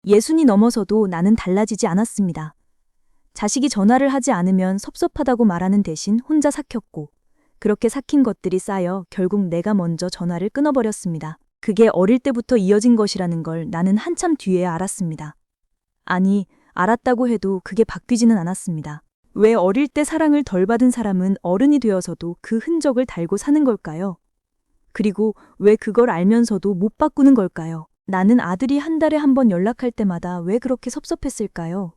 예순이 넘어서도 나는 달라지지 않았습니다. 자식이 전화를 하지 않으면 섭섭하다고 말하는 대신 혼자 삭혔고, 그렇게 삭힌 것들이 쌓여 결국 내가 먼저 전화를 끊어버렸습니다. 그게 어릴 때부터 이어진 것이라는 걸 나는 한참 뒤에야 알았습니다. 아니, 알았다고 해도 그게 바뀌지는 않았습니다. 왜 어릴 때 사랑을 덜 받은 사람은 어른이 되어서도 그 흔적을 달고 사는 걸까요? 그리고 왜 그걸 알면서도 못 바꾸는 걸까요? 나는 아들이 한 달에 한 번 연락할 때마다 왜 그렇게 섭섭했을까요?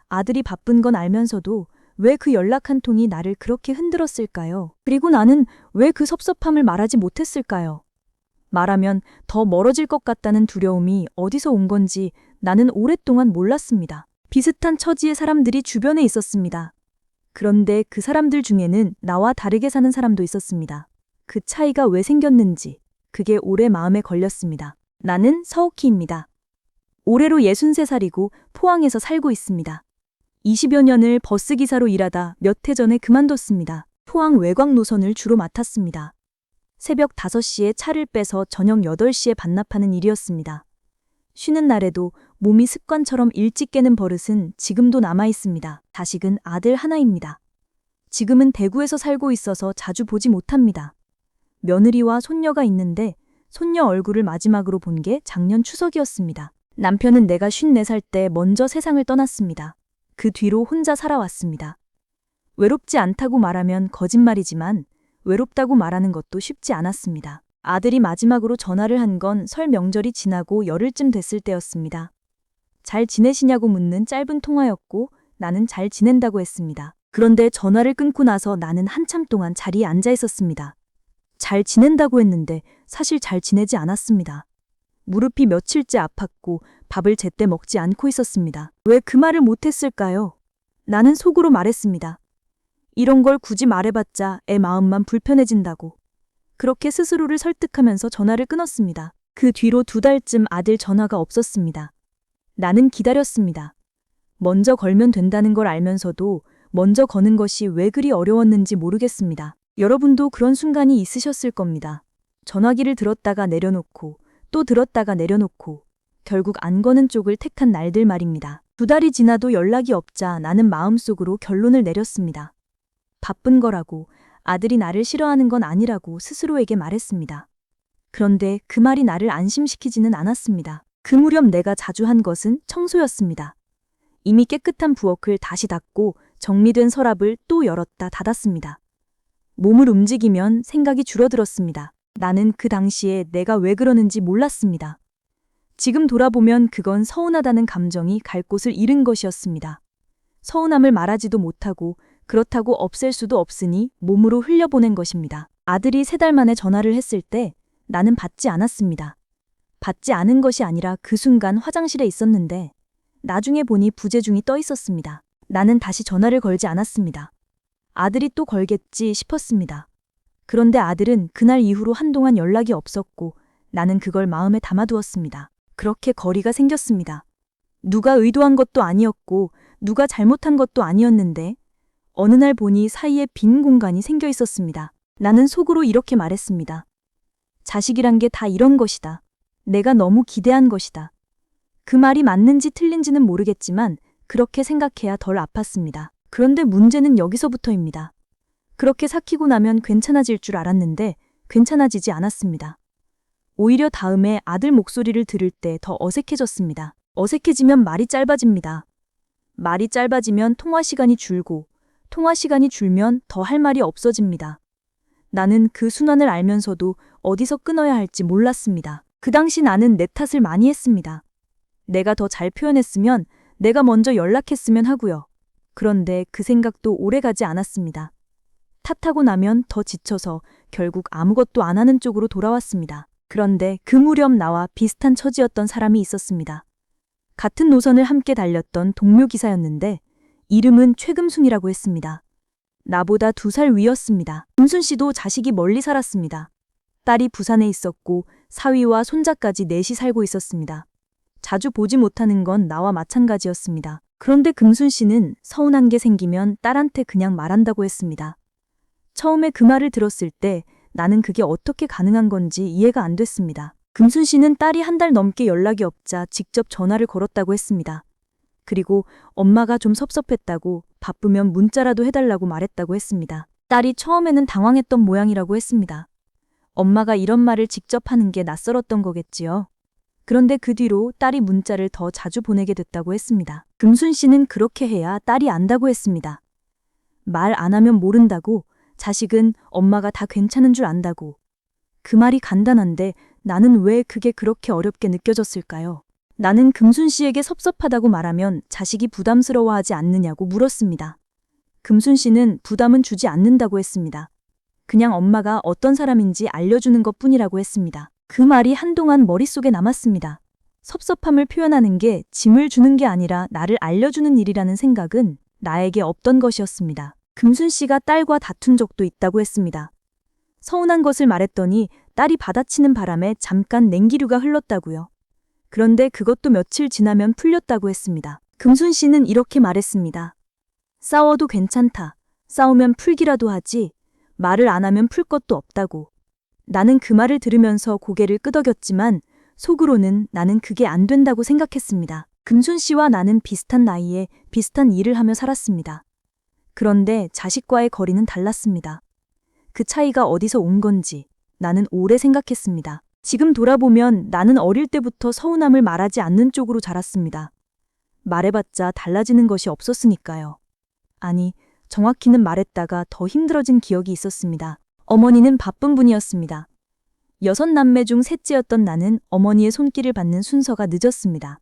아들이 바쁜 건 알면서도 왜 그 연락 한 통이 나를 그렇게 흔들었을까요? 그리고 나는 왜 그 섭섭함을 말하지 못했을까요? 말하면 더 멀어질 것 같다는 두려움이 어디서 온 건지 나는 오랫동안 몰랐습니다. 비슷한 처지의 사람들이 주변에 있었습니다. 그런데 그 사람들 중에는 나와 다르게 사는 사람도 있었습니다. 그 차이가 왜 생겼는지 그게 오래 마음에 걸렸습니다. 나는 서옥희입니다. 올해로 63살이고 포항에서 살고 있습니다. 20여 년을 버스기사로 일하다 몇 해 전에 그만뒀습니다. 포항 외곽 노선을 주로 맡았습니다. 새벽 5시에 차를 빼서 저녁 8시에 반납하는 일이었습니다. 쉬는 날에도 몸이 습관처럼 일찍 깨는 버릇은 지금도 남아 있습니다. 자식은 아들 하나입니다. 지금은 대구에서 살고 있어서 자주 보지 못합니다. 며느리와 손녀가 있는데 손녀 얼굴을 마지막으로 본 게 작년 추석이었습니다. 남편은 내가 54살 때 먼저 세상을 떠났습니다. 그 뒤로 혼자 살아왔습니다. 외롭지 않다고 말하면 거짓말이지만 외롭다고 말하는 것도 쉽지 않았습니다. 아들이 마지막으로 전화를 한 건 설 명절이 지나고 열흘쯤 됐을 때였습니다. 잘 지내시냐고 묻는 짧은 통화였고 나는 잘 지낸다고 했습니다. 그런데 전화를 끊고 나서 나는 한참 동안 자리에 앉아 있었습니다. 잘 지낸다고 했는데 사실 잘 지내지 않았습니다. 무릎이 며칠째 아팠고 밥을 제때 먹지 않고 있었습니다. 왜 그 말을 못했을까요? 나는 속으로 말했습니다. 이런 걸 굳이 말해봤자 애 마음만 불편해진다고. 그렇게 스스로를 설득하면서 전화를 끊었습니다. 그 뒤로 2달쯤 아들 전화가 없었습니다. 나는 기다렸습니다. 먼저 걸면 된다는 걸 알면서도 먼저 거는 것이 왜 그리 어려웠는지 모르겠습니다. 여러분도 그런 순간이 있으셨을 겁니다. 전화기를 들었다가 내려놓고 또 들었다가 내려놓고 결국 안 거는 쪽을 택한 날들 말입니다. 2달이 지나도 연락이 없자 나는 마음속으로 결론을 내렸습니다. 바쁜 거라고, 아들이 나를 싫어하는 건 아니라고 스스로에게 말했습니다. 그런데 그 말이 나를 안심시키지는 않았습니다. 그 무렵 내가 자주 한 것은 청소였습니다. 이미 깨끗한 부엌을 다시 닦고 정리된 서랍을 또 열었다 닫았습니다. 몸을 움직이면 생각이 줄어들었습니다. 나는 그 당시에 내가 왜 그러는지 몰랐습니다. 지금 돌아보면 그건 서운하다는 감정이 갈 곳을 잃은 것이었습니다. 서운함을 말하지도 못하고 그렇다고 없앨 수도 없으니 몸으로 흘려보낸 것입니다. 아들이 3달 만에 전화를 했을 때 나는 받지 않았습니다. 받지 않은 것이 아니라 그 순간 화장실에 있었는데 나중에 보니 부재중이 떠 있었습니다. 나는 다시 전화를 걸지 않았습니다. 아들이 또 걸겠지 싶었습니다. 그런데 아들은 그날 이후로 한동안 연락이 없었고 나는 그걸 마음에 담아두었습니다. 그렇게 거리가 생겼습니다. 누가 의도한 것도 아니었고 누가 잘못한 것도 아니었는데 어느 날 보니 사이에 빈 공간이 생겨 있었습니다. 나는 속으로 이렇게 말했습니다. 자식이란 게 다 이런 것이다. 내가 너무 기대한 것이다. 그 말이 맞는지 틀린지는 모르겠지만 그렇게 생각해야 덜 아팠습니다. 그런데 문제는 여기서부터입니다. 그렇게 삭히고 나면 괜찮아질 줄 알았는데 괜찮아지지 않았습니다. 오히려 다음에 아들 목소리를 들을 때 더 어색해졌습니다. 어색해지면 말이 짧아집니다. 말이 짧아지면 통화 시간이 줄고 통화 시간이 줄면 더 할 말이 없어집니다. 나는 그 순환을 알면서도 어디서 끊어야 할지 몰랐습니다. 그 당시 나는 내 탓을 많이 했습니다. 내가 더 잘 표현했으면, 내가 먼저 연락했으면 하고요. 그런데 그 생각도 오래가지 않았습니다. 탓하고 나면 더 지쳐서 결국 아무것도 안 하는 쪽으로 돌아왔습니다. 그런데 그 무렵 나와 비슷한 처지였던 사람이 있었습니다. 같은 노선을 함께 달렸던 동료 기사였는데 이름은 최금순이라고 했습니다. 나보다 2살 위였습니다. 금순 씨도 자식이 멀리 살았습니다. 딸이 부산에 있었고 사위와 손자까지 넷이 살고 있었습니다. 자주 보지 못하는 건 나와 마찬가지였습니다. 그런데 금순 씨는 서운한 게 생기면 딸한테 그냥 말한다고 했습니다. 처음에 그 말을 들었을 때 나는 그게 어떻게 가능한 건지 이해가 안 됐습니다. 금순 씨는 딸이 한 달 넘게 연락이 없자 직접 전화를 걸었다고 했습니다. 그리고 엄마가 좀 섭섭했다고 바쁘면 문자라도 해달라고 말했다고 했습니다. 딸이 처음에는 당황했던 모양이라고 했습니다. 엄마가 이런 말을 직접 하는 게 낯설었던 거겠지요. 그런데 그 뒤로 딸이 문자를 더 자주 보내게 됐다고 했습니다. 금순 씨는 그렇게 해야 딸이 안다고 했습니다. 말 안 하면 모른다고, 자식은 엄마가 다 괜찮은 줄 안다고. 그 말이 간단한데 나는 왜 그게 그렇게 어렵게 느껴졌을까요? 나는 금순 씨에게 섭섭하다고 말하면 자식이 부담스러워하지 않느냐고 물었습니다. 금순 씨는 부담은 주지 않는다고 했습니다. 그냥 엄마가 어떤 사람인지 알려주는 것 뿐이라고 했습니다. 그 말이 한동안 머릿속에 남았습니다. 섭섭함을 표현하는 게 짐을 주는 게 아니라 나를 알려주는 일이라는 생각은 나에게 없던 것이었습니다. 금순 씨가 딸과 다툰 적도 있다고 했습니다. 서운한 것을 말했더니 딸이 받아치는 바람에 잠깐 냉기류가 흘렀다고요. 그런데 그것도 며칠 지나면 풀렸다고 했습니다. 금순 씨는 이렇게 말했습니다. 싸워도 괜찮다. 싸우면 풀기라도 하지. 말을 안 하면 풀 것도 없다고. 나는 그 말을 들으면서 고개를 끄덕였지만 속으로는 나는 그게 안 된다고 생각했습니다. 금순 씨와 나는 비슷한 나이에 비슷한 일을 하며 살았습니다. 그런데 자식과의 거리는 달랐습니다. 그 차이가 어디서 온 건지 나는 오래 생각했습니다. 지금 돌아보면 나는 어릴 때부터 서운함을 말하지 않는 쪽으로 자랐습니다. 말해봤자 달라지는 것이 없었으니까요. 아니, 정확히는 말했다가 더 힘들어진 기억이 있었습니다. 어머니는 바쁜 분이었습니다. 6남매 중 셋째였던 나는 어머니의 손길을 받는 순서가 늦었습니다.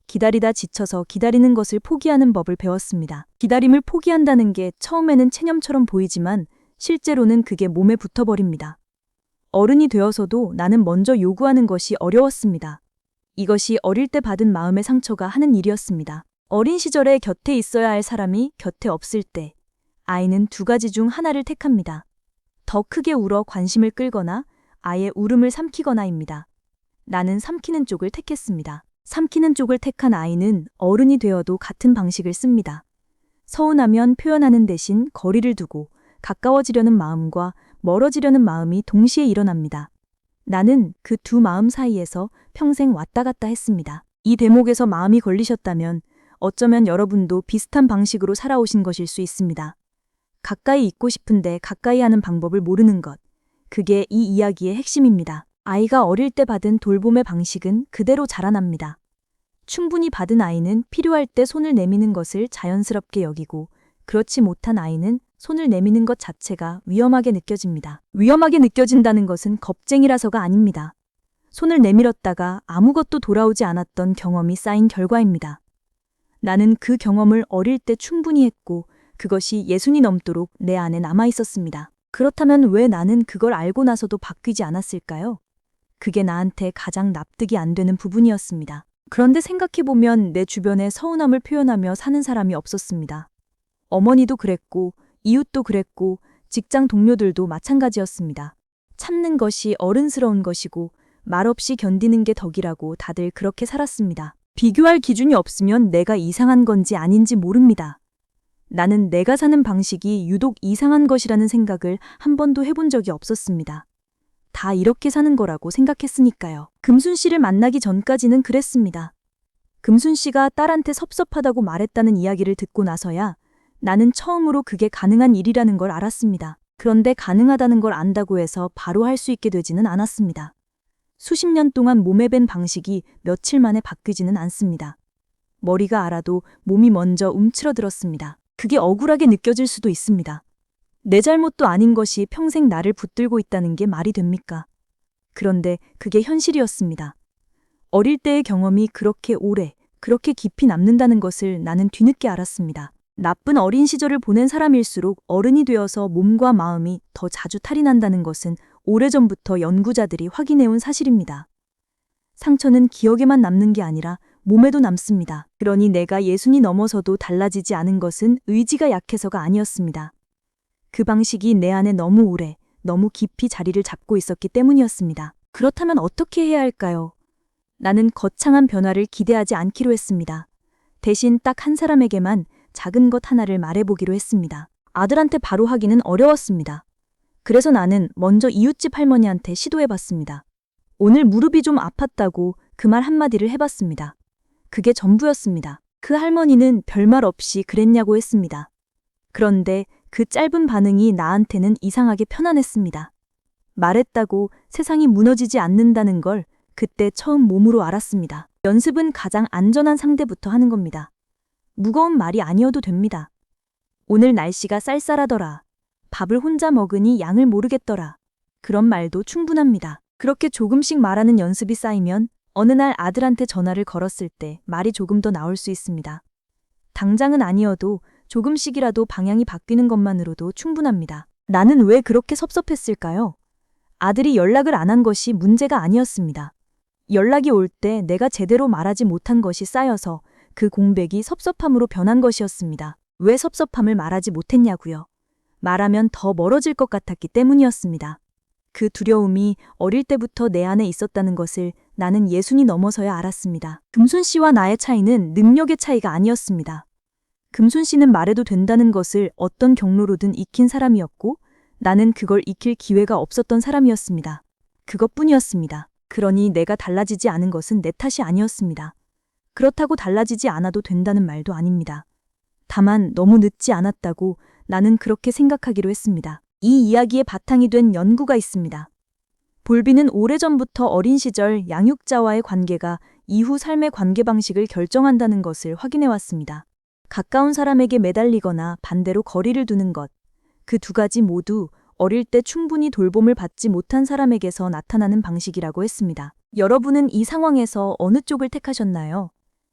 기다리다 지쳐서 기다리는 것을 포기하는 법을 배웠습니다. 기다림을 포기한다는 게 처음에는 체념처럼 보이지만 실제로는 그게 몸에 붙어버립니다. 어른이 되어서도 나는 먼저 요구하는 것이 어려웠습니다. 이것이 어릴 때 받은 마음의 상처가 하는 일이었습니다. 어린 시절에 곁에 있어야 할 사람이 곁에 없을 때 아이는 두 가지 중 하나를 택합니다. 더 크게 울어 관심을 끌거나 아예 울음을 삼키거나입니다. 나는 삼키는 쪽을 택했습니다. 삼키는 쪽을 택한 아이는 어른이 되어도 같은 방식을 씁니다. 서운하면 표현하는 대신 거리를 두고 가까워지려는 마음과 멀어지려는 마음이 동시에 일어납니다. 나는 그 두 마음 사이에서 평생 왔다 갔다 했습니다. 이 대목에서 마음이 걸리셨다면 어쩌면 여러분도 비슷한 방식으로 살아오신 것일 수 있습니다. 가까이 있고 싶은데 가까이 하는 방법을 모르는 것. 그게 이 이야기의 핵심입니다. 아이가 어릴 때 받은 돌봄의 방식은 그대로 자라납니다. 충분히 받은 아이는 필요할 때 손을 내미는 것을 자연스럽게 여기고 그렇지 못한 아이는 손을 내미는 것 자체가 위험하게 느껴집니다. 위험하게 느껴진다는 것은 겁쟁이라서가 아닙니다. 손을 내밀었다가 아무것도 돌아오지 않았던 경험이 쌓인 결과입니다. 나는 그 경험을 어릴 때 충분히 했고 그것이 60이 넘도록 내 안에 남아 있었습니다. 그렇다면 왜 나는 그걸 알고 나서도 바뀌지 않았을까요? 그게 나한테 가장 납득이 안 되는 부분이었습니다. 그런데 생각해보면 내 주변에 서운함을 표현하며 사는 사람이 없었습니다. 어머니도 그랬고 이웃도 그랬고 직장 동료들도 마찬가지였습니다. 참는 것이 어른스러운 것이고 말없이 견디는 게 덕이라고 다들 그렇게 살았습니다. 비교할 기준이 없으면 내가 이상한 건지 아닌지 모릅니다. 나는 내가 사는 방식이 유독 이상한 것이라는 생각을 한 번도 해본 적이 없었습니다. 다 이렇게 사는 거라고 생각했으니까요. 금순 씨를 만나기 전까지는 그랬습니다. 금순 씨가 딸한테 섭섭하다고 말했다는 이야기를 듣고 나서야 나는 처음으로 그게 가능한 일이라는 걸 알았습니다. 그런데 가능하다는 걸 안다고 해서 바로 할 수 있게 되지는 않았습니다. 수십 년 동안 몸에 밴 방식이 며칠 만에 바뀌지는 않습니다. 머리가 알아도 몸이 먼저 움츠러들었습니다. 그게 억울하게 느껴질 수도 있습니다. 내 잘못도 아닌 것이 평생 나를 붙들고 있다는 게 말이 됩니까? 그런데 그게 현실이었습니다. 어릴 때의 경험이 그렇게 오래, 그렇게 깊이 남는다는 것을 나는 뒤늦게 알았습니다. 나쁜 어린 시절을 보낸 사람일수록 어른이 되어서 몸과 마음이 더 자주 탈이 난다는 것은 오래전부터 연구자들이 확인해온 사실입니다. 상처는 기억에만 남는 게 아니라 몸에도 남습니다. 그러니 내가 60이 넘어서도 달라지지 않은 것은 의지가 약해서가 아니었습니다. 그 방식이 내 안에 너무 오래, 너무 깊이 자리를 잡고 있었기 때문이었습니다. 그렇다면 어떻게 해야 할까요? 나는 거창한 변화를 기대하지 않기로 했습니다. 대신 딱 한 사람에게만 작은 것 하나를 말해보기로 했습니다. 아들한테 바로 하기는 어려웠습니다. 그래서 나는 먼저 이웃집 할머니한테 시도해봤습니다. 오늘 무릎이 좀 아팠다고 그 말 한마디를 해봤습니다. 그게 전부였습니다. 그 할머니는 별말 없이 그랬냐고 했습니다. 그런데 그 짧은 반응이 나한테는 이상하게 편안했습니다. 말했다고 세상이 무너지지 않는다는 걸 그때 처음 몸으로 알았습니다. 연습은 가장 안전한 상대부터 하는 겁니다. 무거운 말이 아니어도 됩니다. 오늘 날씨가 쌀쌀하더라. 밥을 혼자 먹으니 양을 모르겠더라. 그런 말도 충분합니다. 그렇게 조금씩 말하는 연습이 쌓이면 어느 날 아들한테 전화를 걸었을 때 말이 조금 더 나올 수 있습니다. 당장은 아니어도 조금씩이라도 방향이 바뀌는 것만으로도 충분합니다. 나는 왜 그렇게 섭섭했을까요? 아들이 연락을 안 한 것이 문제가 아니었습니다. 연락이 올 때 내가 제대로 말하지 못한 것이 쌓여서 그 공백이 섭섭함으로 변한 것이었습니다. 왜 섭섭함을 말하지 못했냐고요? 말하면 더 멀어질 것 같았기 때문이었습니다. 그 두려움이 어릴 때부터 내 안에 있었다는 것을 나는 예순이 넘어서야 알았습니다. 금순 씨와 나의 차이는 능력의 차이가 아니었습니다. 금순 씨는 말해도 된다는 것을 어떤 경로로든 익힌 사람이었고 나는 그걸 익힐 기회가 없었던 사람이었습니다. 그것뿐이었습니다. 그러니 내가 달라지지 않은 것은 내 탓이 아니었습니다. 그렇다고 달라지지 않아도 된다는 말도 아닙니다. 다만 너무 늦지 않았다고 나는 그렇게 생각하기로 했습니다. 이 이야기의 바탕이 된 연구가 있습니다. 볼비는 오래전부터 어린 시절 양육자와의 관계가 이후 삶의 관계 방식을 결정한다는 것을 확인해왔습니다. 가까운 사람에게 매달리거나 반대로 거리를 두는 것, 그 두 가지 모두 어릴 때 충분히 돌봄을 받지 못한 사람에게서 나타나는 방식이라고 했습니다. 여러분은 이 상황에서 어느 쪽을 택하셨나요?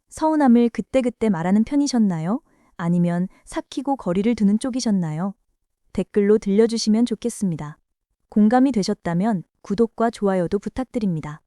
서운함을 그때그때 말하는 편이셨나요? 아니면 삭히고 거리를 두는 쪽이셨나요? 댓글로 들려주시면 좋겠습니다. 공감이 되셨다면 구독과 좋아요도 부탁드립니다.